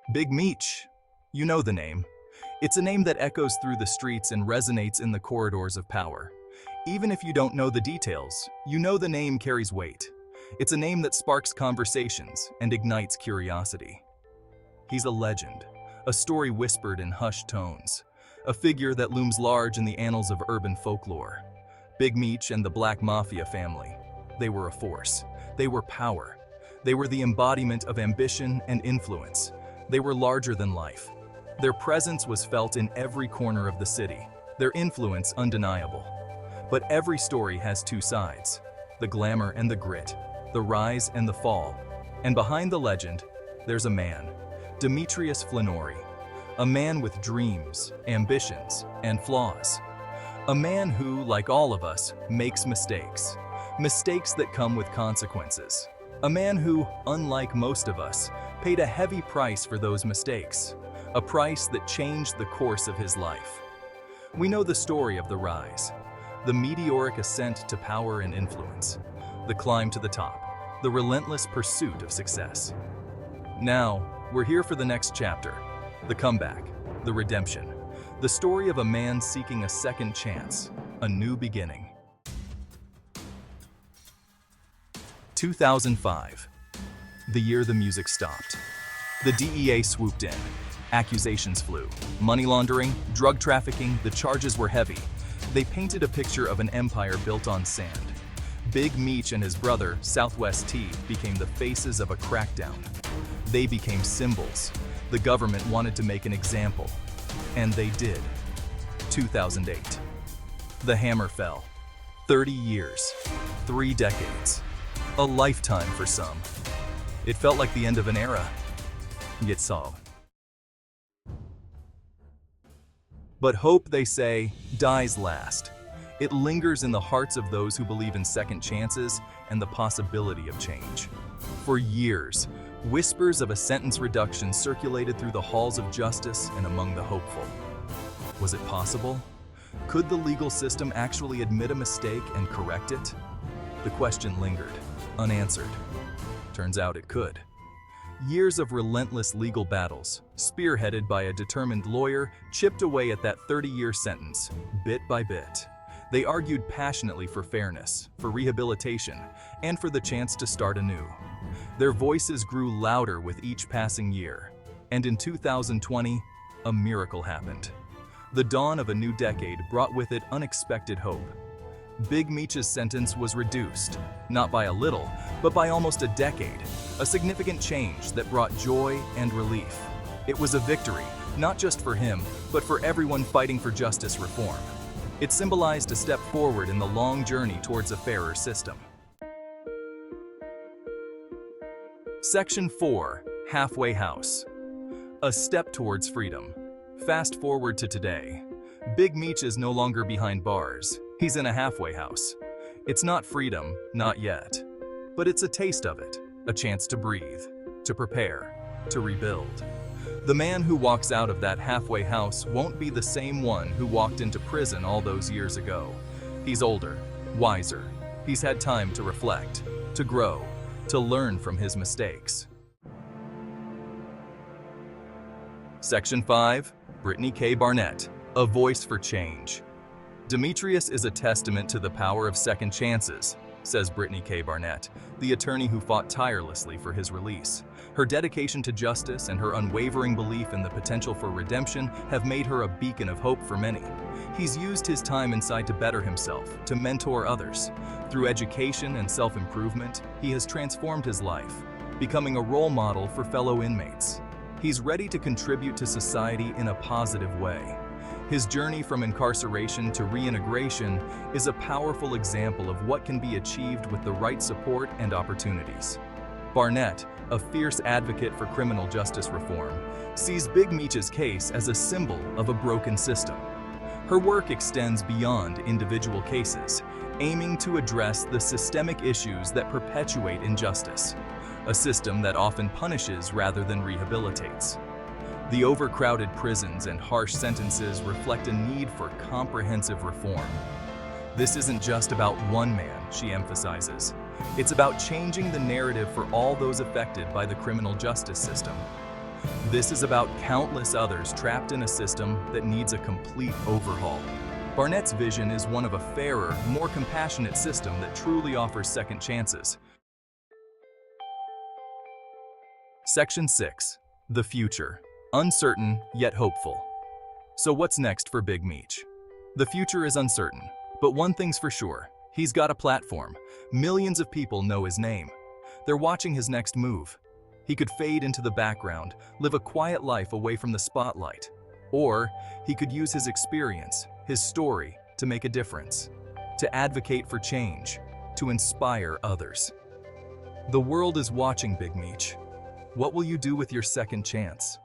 Big Meech. You know the name. It's a name that echoes through the streets and resonates in the corridors of power. Even if you don't know the details, you know the name carries weight. It's a name that sparks conversations and ignites curiosity. He's a legend, a story whispered in hushed tones, a figure that looms large in the annals of urban folklore. Big Meech and the Black Mafia Family. They were a force. They were power. They were the embodiment of ambition and influence. They were larger than life. Their presence was felt in every corner of the city, their influence undeniable. But every story has two sides, the glamour and the grit, the rise and the fall. And behind the legend, there's a man, Demetrius Flenory, a man with dreams, ambitions, and flaws. A man who, like all of us, makes mistakes, mistakes that come with consequences. A man who, unlike most of us, paid a heavy price for those mistakes, a price that changed the course of his life. We know the story of the rise, the meteoric ascent to power and influence, the climb to the top, the relentless pursuit of success. Now, we're here for the next chapter, the comeback, the redemption, the story of a man seeking a second chance, a new beginning. 2005, the year the music stopped. The DEA swooped in. Accusations flew. Money laundering, drug trafficking, the charges were heavy. They painted a picture of an empire built on sand. Big Meech and his brother, Southwest T, became the faces of a crackdown. They became symbols. The government wanted to make an example. And they did. 2008. The hammer fell. 30 years. 3 decades. A lifetime for some. It felt like the end of an era. Yet so. But hope, they say, dies last. It lingers in the hearts of those who believe in second chances and the possibility of change. For years, whispers of a sentence reduction circulated through the halls of justice and among the hopeful. Was it possible? Could the legal system actually admit a mistake and correct it? The question lingered, unanswered. Turns out it could. Years of relentless legal battles, spearheaded by a determined lawyer, chipped away at that 30-year sentence, bit by bit. They argued passionately for fairness, for rehabilitation, and for the chance to start anew. Their voices grew louder with each passing year. And in 2020, a miracle happened. The dawn of a new decade brought with it unexpected hope. Big Meech's sentence was reduced, not by a little, but by almost a decade, a significant change that brought joy and relief. It was a victory, not just for him, but for everyone fighting for justice reform. It symbolized a step forward in the long journey towards a fairer system. Section 4, Halfway House. A step towards freedom. Fast forward to today. Big Meech is no longer behind bars. He's in a halfway house. It's not freedom, not yet. But it's a taste of it, a chance to breathe, to prepare, to rebuild. The man who walks out of that halfway house won't be the same one who walked into prison all those years ago. He's older, wiser. He's had time to reflect, to grow, to learn from his mistakes. Section 5, Brittany K. Barnett, a voice for change. Demetrius is a testament to the power of second chances, says Brittany K. Barnett, the attorney who fought tirelessly for his release. Her dedication to justice and her unwavering belief in the potential for redemption have made her a beacon of hope for many. He's used his time inside to better himself, to mentor others. Through education and self-improvement, he has transformed his life, becoming a role model for fellow inmates. He's ready to contribute to society in a positive way. His journey from incarceration to reintegration is a powerful example of what can be achieved with the right support and opportunities. Barnett, a fierce advocate for criminal justice reform, sees Big Meech's case as a symbol of a broken system. Her work extends beyond individual cases, aiming to address the systemic issues that perpetuate injustice, a system that often punishes rather than rehabilitates. The overcrowded prisons and harsh sentences reflect a need for comprehensive reform. This isn't just about one man, she emphasizes. It's about changing the narrative for all those affected by the criminal justice system. This is about countless others trapped in a system that needs a complete overhaul. Barnett's vision is one of a fairer, more compassionate system that truly offers second chances. Section 6. The future. Uncertain, yet hopeful. So what's next for Big Meech? The future is uncertain, but one thing's for sure. He's got a platform. Millions of people know his name. They're watching his next move. He could fade into the background, live a quiet life away from the spotlight. Or he could use his experience, his story, to make a difference, to advocate for change, to inspire others. The world is watching, Big Meech. What will you do with your second chance?